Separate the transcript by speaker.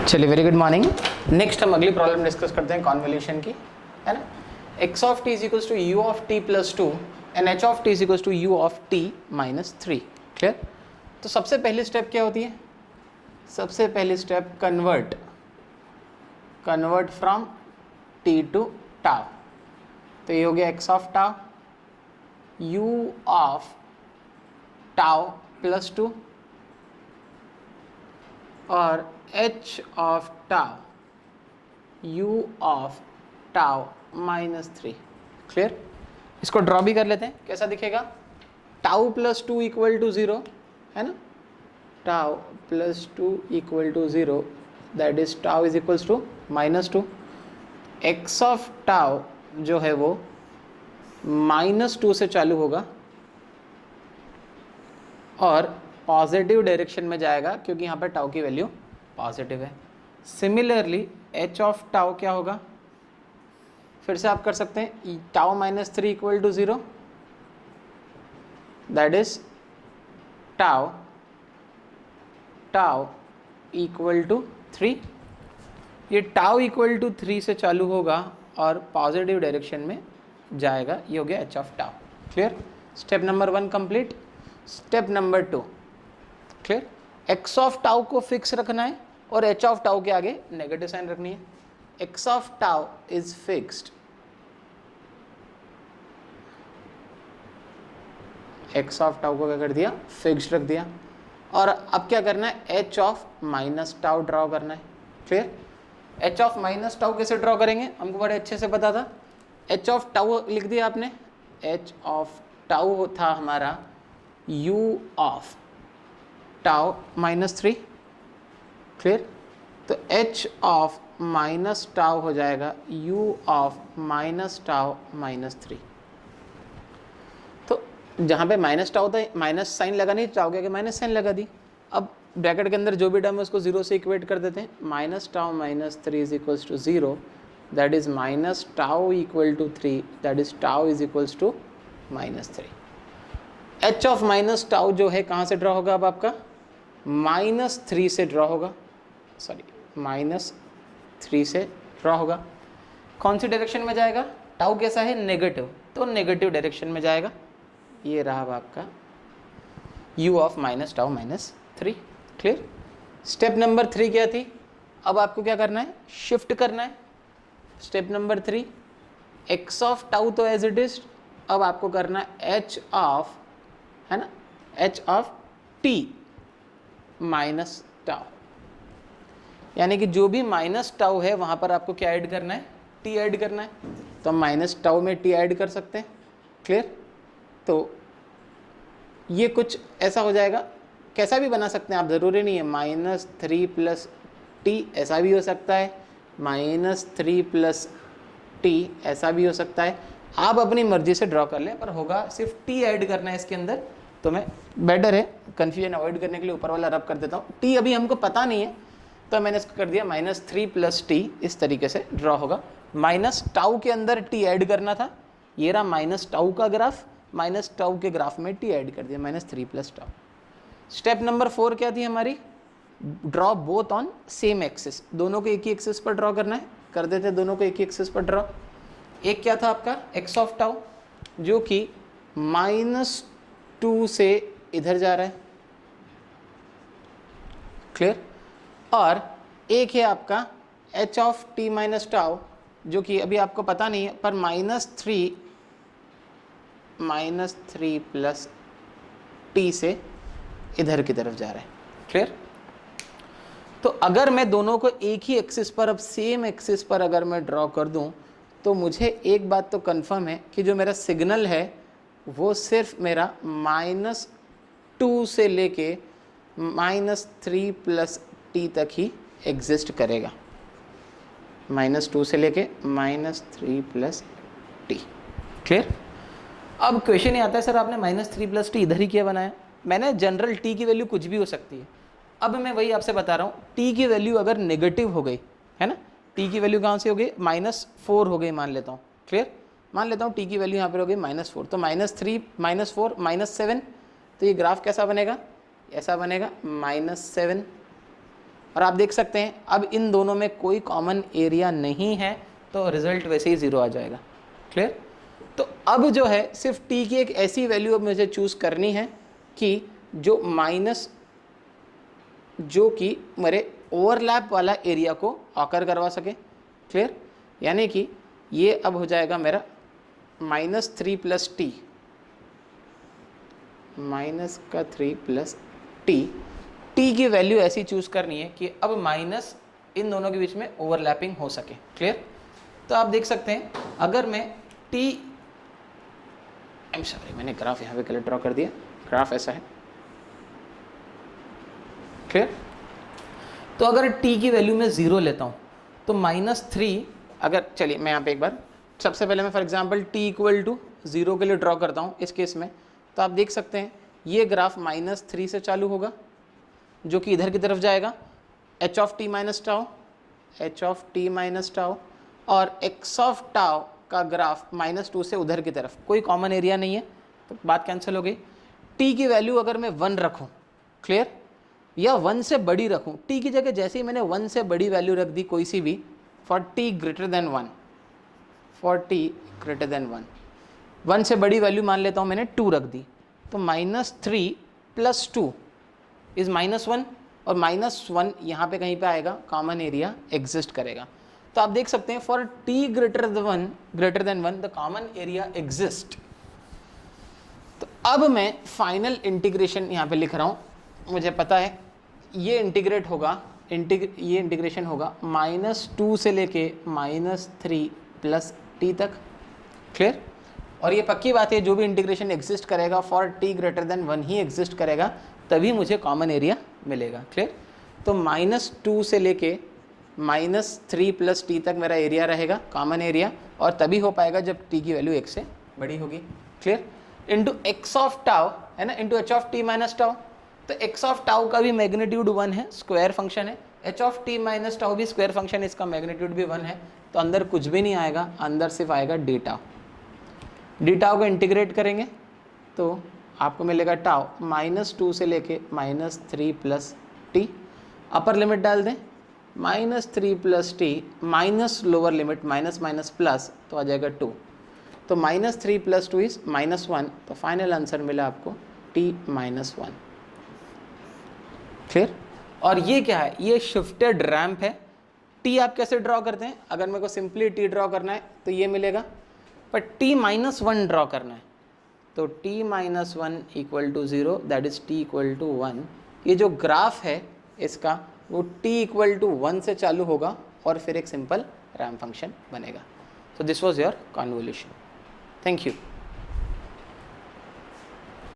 Speaker 1: चलिए very good morning. Next हम अगली प्रॉब्लम डिस्कस करते हैं कॉन्वोल्यूशन की, है ना। x of T is equals to U of T plus 2 and h of T is equals to U of T minus 3। Clear. तो सबसे पहली स्टेप क्या होती है? सबसे पहली step convert from t to tau. तो ये हो गया x of tau, u of tau plus 2 और h of tau u of tau minus 3। Clear. इसको ड्रॉ भी कर लेते हैं, कैसा दिखेगा? टाउ प्लस 2 इक्वल टू 0, है ना। Tau plus 2 equal to 0, that is tau is equals to minus 2। x of tau जो है वो माइनस 2 से चालू होगा और पॉजिटिव डायरेक्शन में जाएगा क्योंकि यहाँ पर टाउ की वैल्यू पॉजिटिव है। सिमिलरली h ऑफ टाउ क्या होगा? फिर से आप कर सकते हैं, tau minus 3 equal to 0, that is tau equal to 3। ये टाउ इक्वल टू 3 से चालू होगा और पॉजिटिव डायरेक्शन में जाएगा। ये हो गया h of tau. Clear. Step number 1 complete. Step number 2 clear. x of tau को फिक्स रखना है और h ऑफ टाउ के आगे नेगेटिव साइन रखनी है। x of tau is fixed, x of tau को क्या कर दिया? फिक्स्ड रख दिया। और अब क्या करना है? h of minus tau draw करना है। Clear. h of minus tau कैसे ड्रॉ करेंगे? हमको बड़े अच्छे से पता था। h ऑफ टाउ लिख दिया आपने। h ऑफ टाउ था हमारा u of tau minus 3। Clear. तो h ऑफ माइनस टाउ हो जाएगा u of minus tau minus 3। तो जहाँ पे माइनस टाउ था, माइनस साइन लगा नहीं, टाउ के आगे माइनस साइन लगा दी। अब ब्रैकेट के अंदर जो भी टर्म है उसको 0 से इक्वेट कर देते हैं। Minus tau minus 3 is equals to 0, that is minus tau equal to 3, that is tau is equals to minus 3। h of minus tau जो है कहाँ से ड्रॉ होगा? अब आपका माइनस 3 से ड्रॉ होगा, सॉरी माइनस 3 से ड्रॉ होगा। कौन सी डायरेक्शन में जाएगा? टाउ कैसा है? नेगेटिव, तो नेगेटिव डायरेक्शन में जाएगा। ये रहा आपका u of minus tau minus 3। Clear. Step number 3 क्या थी? अब आपको क्या करना है? शिफ्ट करना है। Step number 3, x of tau तो एज इट इज, अब आपको करना है h ऑफ, है ना, h of t minus tau. यानी कि जो भी माइनस टाउ है वहाँ पर आपको क्या ऐड करना है? t ऐड करना है। तो हम माइनस टाउ में t ऐड कर सकते हैं। क्लियर। तो ये कुछ ऐसा हो जाएगा, कैसा भी बना सकते हैं आप, ज़रूरी नहीं है माइनस 3 प्लस टी, ऐसा भी हो सकता है माइनस 3 प्लस टी, ऐसा भी हो सकता है। आप अपनी मर्जी से ड्रॉ कर लें, पर होगा सिर्फ टी ऐड करना है इसके अंदर। तो मैं बेटर है कन्फ्यूजन अवॉइड करने के लिए ऊपर वाला रब कर देता हूँ। टी अभी हमको पता नहीं है तो मैंने इसको कर दिया माइनस 3 प्लस टी, इस तरीके से ड्रॉ होगा। माइनस टाउ के अंदर टी ऐड करना था, ये रहा माइनस टाउ का ग्राफ, माइनस टाउ के ग्राफ में टी ऐड कर दिया, minus 3 plus tau. Step number 4 क्या थी हमारी? Draw both on same axis, दोनों को एक ही एक्सिस पर ड्रॉ करना है। कर देते दोनों को एक ही एक्सिस पर ड्रॉ। एक क्या था आपका? x ऑफ टाउ जो कि माइनस 2 से इधर जा रहा है। क्लियर। और एक है आपका h of t minus tau जो कि अभी आपको पता नहीं है, पर माइनस 3 प्लस टी से इधर की तरफ जा रहा है। क्लियर। तो अगर मैं दोनों को एक ही एक्सिस पर, अब सेम एक्सिस पर अगर मैं ड्रॉ कर दूं, तो मुझे एक बात तो कंफर्म है कि जो मेरा सिग्नल है वो सिर्फ मेरा माइनस 2 से लेके माइनस 3 प्लस टी तक ही एग्जिस्ट करेगा। माइनस 2 से लेके माइनस 3 प्लस टी। क्लियर। अब क्वेश्चन ये आता है, सर आपने माइनस 3 प्लस टी इधर ही क्या बनाया? मैंने जनरल टी की वैल्यू कुछ भी हो सकती है। अब मैं वही आपसे बता रहा हूँ, टी की वैल्यू अगर नेगेटिव हो गई, है ना, टी की वैल्यू कहाँ से हो गई? माइनस 4 हो गई मान लेता हूँ। क्लियर। मान लेता हूँ टी की वैल्यू यहाँ पर हो गई माइनस 4, तो माइनस 3 माइनस 4 माइनस 7, तो ये ग्राफ कैसा बनेगा? ऐसा बनेगा -7 और आप देख सकते हैं अब इन दोनों में कोई कॉमन एरिया नहीं है, तो रिजल्ट वैसे ही 0 आ जाएगा। क्लियर? तो अब जो है सिर्फ t की एक ऐसी वैल्यू अब मुझे चूज़ करनी है कि जो कि मेरे ओवरलैप वाला एरिया को ऑकर करवा सके। क्लियर? यानी कि ये अब हो जाएगा मेरा -3 + t, माइनस का 3 + t की वैल्यू ऐसी चूज़ करनी है कि अब माइनस इन दोनों के बीच में ओवरलैपिंग हो सके। क्लियर? तो आप देख सकते हैं अगर मैं मैंने ग्राफ यहाँ पे गलत ड्रॉ कर दिया, ग्राफ ऐसा है। क्लियर? तो अगर t की वैल्यू में 0 लेता हूँ तो -3, अगर चलिए मैं यहाँ पे एक बार सबसे पहले मैं फॉर एग्जांपल t = 0 के लिए ड्रॉ करता हूँ इस केस में, तो आप देख सकते हैं ये ग्राफ -3 से चालू होगा जो कि इधर की तरफ जाएगा, h ऑफ t - τ और x ऑफ τ का ग्राफ -2 से उधर की तरफ, कोई कॉमन एरिया नहीं है तो बात कैंसिल हो गई। t की वैल्यू अगर मैं 1 रखूं, क्लियर, या 1 से बड़ी रखूं, t की जगह जैसे ही मैंने 1 से बड़ी वैल्यू रख दी कोई सी भी, फॉर t ग्रेटर देन 1 से बड़ी वैल्यू मान लेता हूं मैंने 2 रख दी, तो -3 + 2 इज -1 और -1 यहाँ पे कहीं पे आएगा, कॉमन एरिया एग्जिस्ट करेगा। तो आप देख सकते हैं for t greater than 1 the common area exist. तो अब मैं फाइनल इंटीग्रेशन यहाँ पे लिख रहा हूँ, मुझे पता है ये इंटीग्रेशन होगा -2 से लेके -3 + t तक। क्लियर? और ये पक्की बात है जो भी इंटीग्रेशन एग्जिस्ट करेगा for t greater than 1 he exist करेगा, तभी मुझे कॉमन एरिया मिलेगा। क्लियर? तो -2 से लेके -3 + t तक मेरा एरिया रहेगा, कॉमन एरिया, और तभी हो पाएगा जब t की वैल्यू 1 से बड़ी होगी। क्लियर? इंटू x ऑफ τ है ना, इंटू h ऑफ t - τ, तो x ऑफ τ का भी मैग्नीट्यूड 1 है, स्क्वायर फंक्शन है, h ऑफ t - τ भी स्क्वायर फंक्शन है, इसका मैग्नीट्यूड भी 1 है, तो अंदर कुछ भी नहीं आएगा, अंदर सिर्फ आएगा d τ को इंटीग्रेट करेंगे तो आपको मिलेगा τ -2 से लेके -3 + t, अपर लिमिट डाल दें -3 + t minus lower limit minus plus, तो आ जाएगा 2, तो -3 + 2 इज -1, तो फाइनल आंसर मिला आपको t - 1। क्लियर? और ये क्या है, ये शिफ्टेड रैंप है। t आप कैसे ड्रॉ करते हैं, अगर मेरे को सिंपली t ड्रॉ करना है तो ये मिलेगा, पर t - 1 ड्रॉ करना है तो t - 1 = 0, दैट इज t = 1। ये जो ग्राफ है इसका वो t = 1 से चालू होगा और फिर एक सिंपल रैंप फंक्शन बनेगा। So this was your convolution. Thank you.